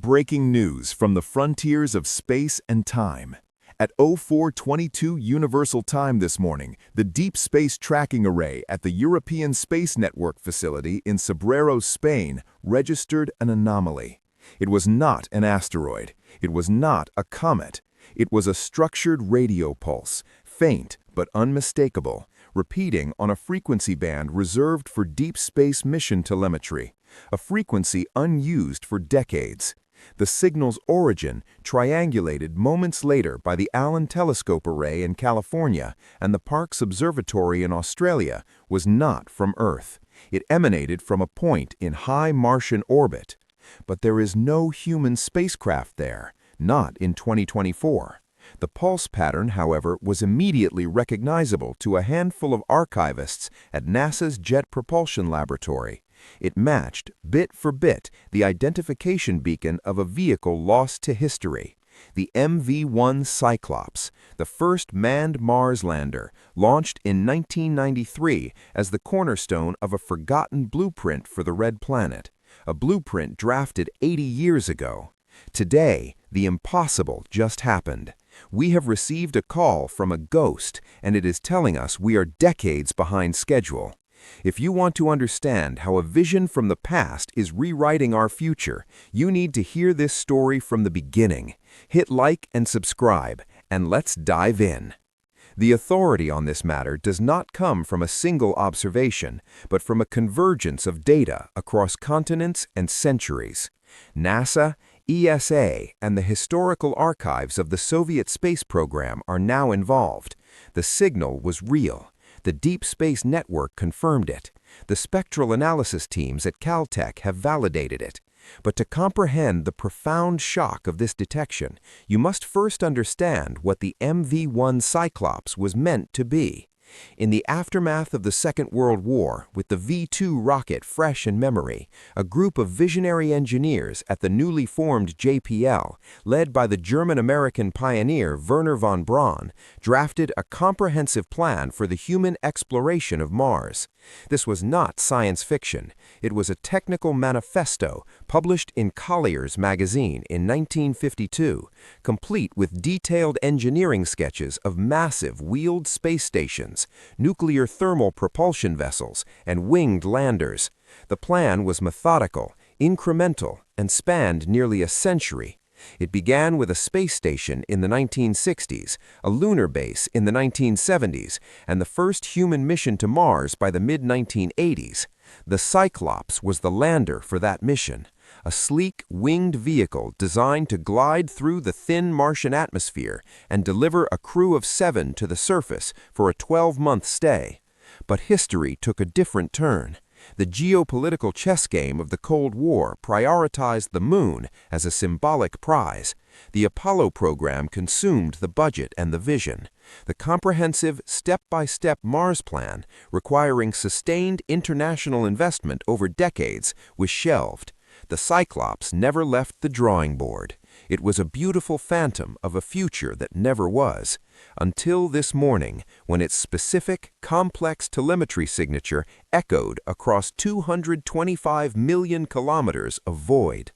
breaking news from the frontiers of space and time. At 04:22 Universal Time this morning, the Deep Space Tracking Array at the European Space Network facility in Cerbero, Spain, registered an anomaly. It was not an asteroid. It was not a comet. It was a structured radio pulse, faint but unmistakable, repeating on a frequency band reserved for deep space mission telemetry, a frequency unused for decades. The signal's origin, triangulated moments later by the Allen Telescope Array in California and the Parkes Observatory in Australia, was not from Earth. It emanated from a point in high Martian orbit. But there is no human spacecraft there, not in 2024. The pulse pattern, however, was immediately recognizable to a handful of archivists at NASA's Jet Propulsion Laboratory. It matched, bit for bit, the identification beacon of a vehicle lost to history, the MV-1 Cyclops, the first manned Mars lander, launched in 1993 as the cornerstone of a forgotten blueprint for the Red Planet, a blueprint drafted 80 years ago. Today, the impossible just happened. We have received a call from a ghost, and it is telling us we are decades behind schedule. If you want to understand how a vision from the past is rewriting our future, you need to hear this story from the beginning. Hit like and subscribe, and let's dive in. The authority on this matter does not come from a single observation, but from a convergence of data across continents and centuries. NASA, ESA, and the historical archives of the Soviet space program are now involved. The signal was real. The Deep Space Network confirmed it. The spectral analysis teams at Caltech have validated it. But to comprehend the profound shock of this detection, you must first understand what the MV-1 Cyclops was meant to be. In the aftermath of the Second World War, with the V-2 rocket fresh in memory, a group of visionary engineers at the newly formed JPL, led by the German-American pioneer Wernher von Braun, drafted a comprehensive plan for the human exploration of Mars. This was not science fiction. It was a technical manifesto published in Collier's magazine in 1952, complete with detailed engineering sketches of massive wheeled space stations, nuclear thermal propulsion vessels, and winged landers. The plan was methodical, incremental, and spanned nearly a century. It began with a space station in the 1960s, a lunar base in the 1970s, and the first human mission to Mars by the mid-1980s. The Cyclops was the lander for that mission, a sleek, winged vehicle designed to glide through the thin Martian atmosphere and deliver a crew of 7 to the surface for a 12-month stay. But history took a different turn. The geopolitical chess game of the Cold War prioritized the Moon as a symbolic prize. The Apollo program consumed the budget and the vision. The comprehensive, step-by-step Mars plan, requiring sustained international investment over decades, was shelved. The Cyclops never left the drawing board. It was a beautiful phantom of a future that never was, until this morning, when its specific, complex telemetry signature echoed across 225 million kilometers of void.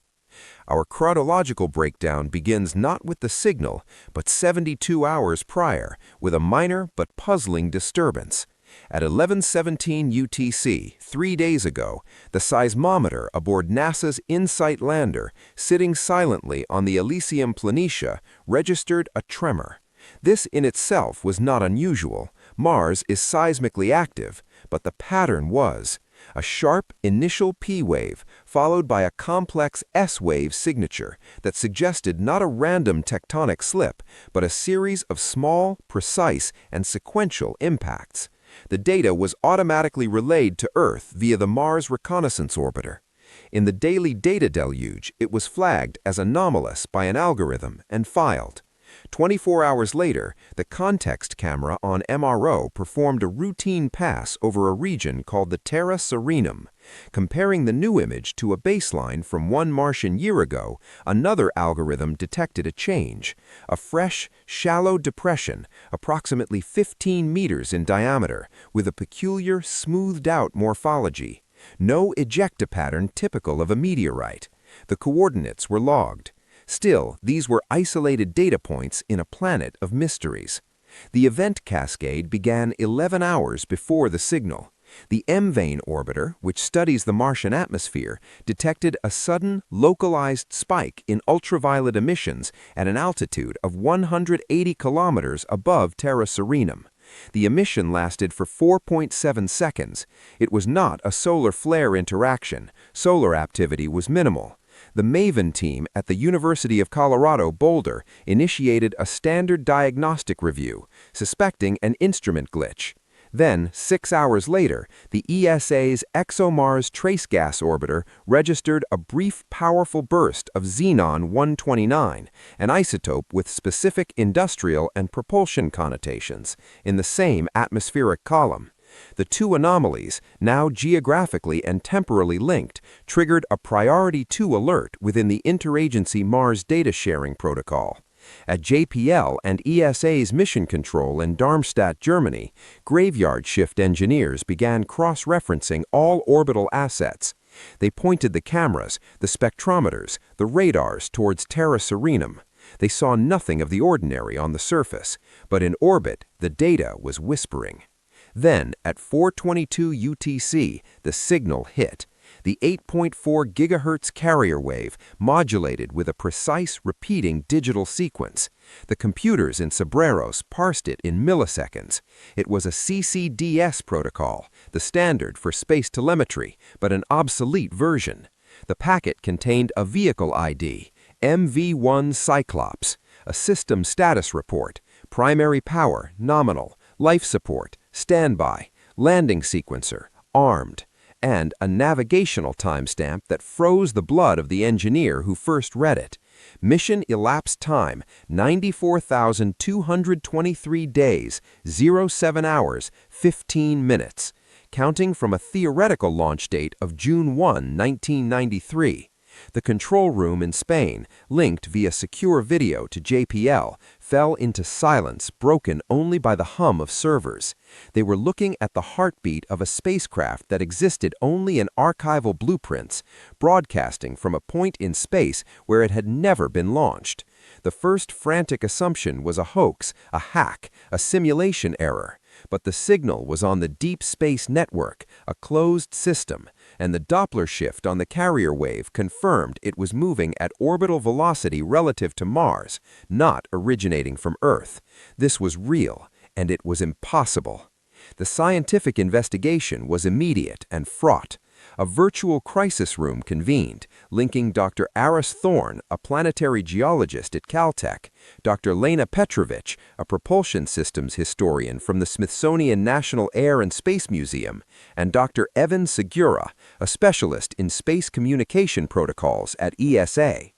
Our chronological breakdown begins not with the signal, but 72 hours prior, with a minor but puzzling disturbance. At 11:17 UTC, 3 days ago, the seismometer aboard NASA's InSight lander, sitting silently on the Elysium Planitia, registered a tremor. This in itself was not unusual. Mars is seismically active, but the pattern was a sharp initial P wave, followed by a complex S wave signature that suggested not a random tectonic slip, but a series of small, precise, and sequential impacts. The data was automatically relayed to Earth via the Mars Reconnaissance Orbiter. In the daily data deluge, it was flagged as anomalous by an algorithm and filed. 24 hours later, the context camera on MRO performed a routine pass over a region called the Terra Serenum. Comparing the new image to a baseline from one Martian year ago, another algorithm detected a change. A fresh, shallow depression, approximately 15 meters in diameter, with a peculiar, smoothed-out morphology. No ejecta pattern typical of a meteorite. The coordinates were logged. Still, these were isolated data points in a planet of mysteries. The event cascade began 11 hours before the signal. The M-Vane orbiter, which studies the Martian atmosphere, detected a sudden, localized spike in ultraviolet emissions at an altitude of 180 kilometers above Terra Serenum. The emission lasted for 4.7 seconds. It was not a solar flare interaction. Solar activity was minimal. The MAVEN team at the University of Colorado Boulder initiated a standard diagnostic review, suspecting an instrument glitch. Then, 6 hours later, the ESA's ExoMars Trace Gas Orbiter registered a brief, powerful burst of xenon-129, an isotope with specific industrial and propulsion connotations, in the same atmospheric column. The two anomalies, now geographically and temporally linked, triggered a Priority 2 alert within the Interagency Mars Data Sharing Protocol. At JPL and ESA's mission control in Darmstadt, Germany, graveyard shift engineers began cross-referencing all orbital assets. They pointed the cameras, the spectrometers, the radars towards Terra Serenum. They saw nothing of the ordinary on the surface, but in orbit, the data was whispering. Then, at 4:22 UTC, the signal hit. The 8.4 GHz carrier wave modulated with a precise, repeating digital sequence. The computers in Cebreros parsed it in milliseconds. It was a CCDS protocol, the standard for space telemetry, but an obsolete version. The packet contained a vehicle ID, MV1 Cyclops, a system status report, primary power, nominal, life support, standby, landing sequencer, armed, and a navigational timestamp that froze the blood of the engineer who first read it. Mission elapsed time, 94,223 days, 07 hours, 15 minutes, counting from a theoretical launch date of June 1, 1993. The control room in Spain, linked via secure video to JPL, fell into silence broken only by the hum of servers. They were looking at the heartbeat of a spacecraft that existed only in archival blueprints, broadcasting from a point in space where it had never been launched. The first frantic assumption was a hoax, a hack, a simulation error. But the signal was on the Deep Space Network, a closed system, and the Doppler shift on the carrier wave confirmed it was moving at orbital velocity relative to Mars, not originating from Earth. This was real, and it was impossible. The scientific investigation was immediate and fraught. A virtual crisis room convened, linking Dr. Aris Thorne, a planetary geologist at Caltech, Dr. Lena Petrovich, a propulsion systems historian from the Smithsonian National Air and Space Museum, and Dr. Evan Segura, a specialist in space communication protocols at ESA.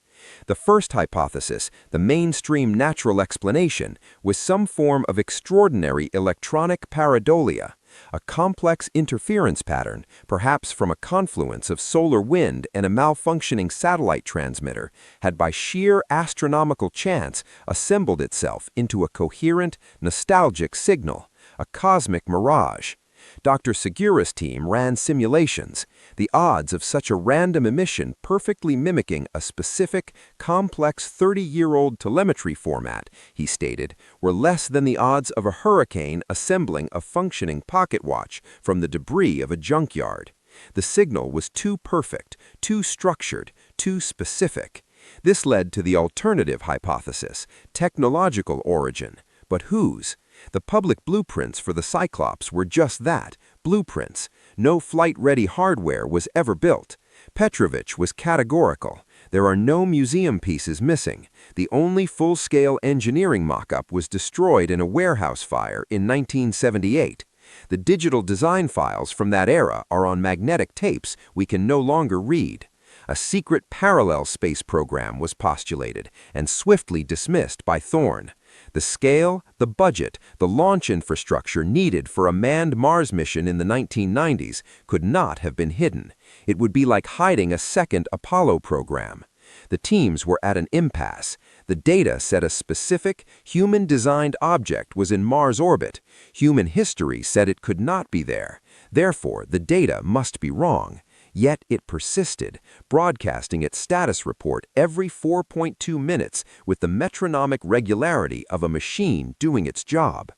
The first hypothesis, the mainstream natural explanation, was some form of extraordinary electronic pareidolia, a complex interference pattern, perhaps from a confluence of solar wind and a malfunctioning satellite transmitter, had by sheer astronomical chance assembled itself into a coherent, nostalgic signal, a cosmic mirage. Dr. Segura's team ran simulations, the odds of such a random emission perfectly mimicking a specific, complex 30-year-old telemetry format, he stated, were less than the odds of a hurricane assembling a functioning pocket watch from the debris of a junkyard. The signal was too perfect, too structured, too specific. This led to the alternative hypothesis, technological origin. But whose? The public blueprints for the Cyclops were just that, blueprints. No flight-ready hardware was ever built. Petrovich was categorical. There are no museum pieces missing. The only full-scale engineering mock-up was destroyed in a warehouse fire in 1978. The digital design files from that era are on magnetic tapes we can no longer read. A secret parallel space program was postulated and swiftly dismissed by Thorne. The scale, the budget, the launch infrastructure needed for a manned Mars mission in the 1990s could not have been hidden. It would be like hiding a second Apollo program. The teams were at an impasse. The data said a specific, human-designed object was in Mars orbit. Human history said it could not be there. Therefore, the data must be wrong. Yet it persisted, broadcasting its status report every 4.2 minutes with the metronomic regularity of a machine doing its job.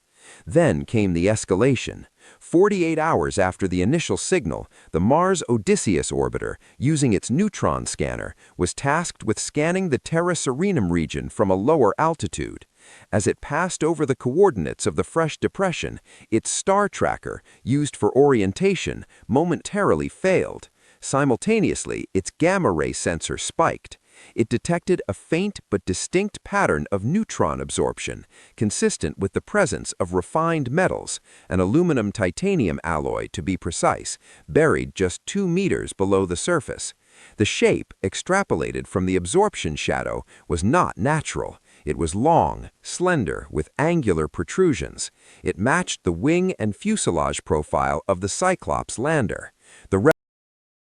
Then came the escalation. 48 hours after the initial signal, the Mars Odysseus orbiter, using its neutron scanner, was tasked with scanning the Terra Serenum region from a lower altitude. As it passed over the coordinates of the fresh depression, its star tracker, used for orientation, momentarily failed. Simultaneously, its gamma-ray sensor spiked. It detected a faint but distinct pattern of neutron absorption, consistent with the presence of refined metals, an aluminum-titanium alloy to be precise, buried just 2 meters below the surface. The shape, extrapolated from the absorption shadow, was not natural. It was long, slender, with angular protrusions. It matched the wing and fuselage profile of the Cyclops lander.